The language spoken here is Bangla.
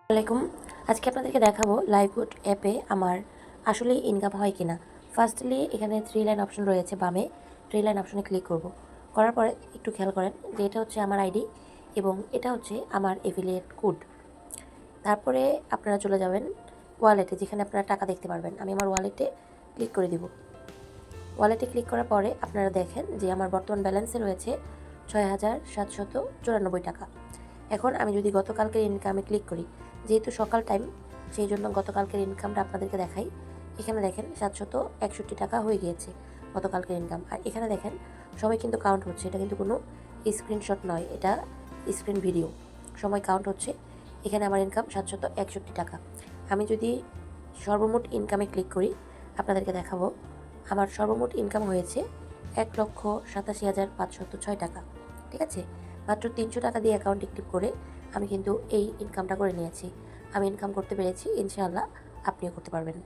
আসসালামাইকুম। আজকে আপনাদেরকে দেখাবো লাইভউড অ্যাপে আমার আসলেই ইনকাম হয় কিনা। ফার্স্টলি এখানে 3 লাইন অপশন রয়েছে বামে। 3 লাইন অপশনে ক্লিক করব। করার পরে একটু খেয়াল করেন যে এটা হচ্ছে আমার আইডি এবং এটা হচ্ছে আমার এফিলিয়েট কোড। তারপরে আপনারা চলে যাবেন ওয়ালেটে, যেখানে আপনারা টাকা দেখতে পারবেন। আমি আমার ওয়ালেটে ক্লিক করে দিব। ওয়ালেটে ক্লিক করার পরে আপনারা দেখেন যে আমার বর্তমান ব্যালেন্সে রয়েছে ৬,৭৯৪ টাকা। এখন আমি যদি গতকালকের ইনকামে ক্লিক করি, যেহেতু সকাল টাইম সেই জন্য গতকালকের ইনকামটা আপনাদেরকে দেখাই। এখানে দেখেন ৭৬১ টাকা হয়ে গিয়েছে গতকালকের ইনকাম। আর এখানে দেখেন সময় কিন্তু কাউন্ট হচ্ছে, এটা কিন্তু কোনো স্ক্রিনশট নয়, এটা স্ক্রিন ভিডিও। সময় কাউন্ট হচ্ছে। এখানে আমার ইনকাম ৭৬১ টাকা। আমি যদি সর্বমোট ইনকামে ক্লিক করি আপনাদেরকে দেখাবো, আমার সর্বমোট ইনকাম হয়েছে ১,৮৭,৫০৬ টাকা। ঠিক আছে, মাত্র ৩০০ টাকা দিয়ে অ্যাকাউন্টে ক্লিক করে আমি কিন্তু এই ইনকামটা করে নিয়েছি। আমি ইনকাম করতে পেরেছি, ইনশাআল্লাহ আপনিও করতে পারবেন।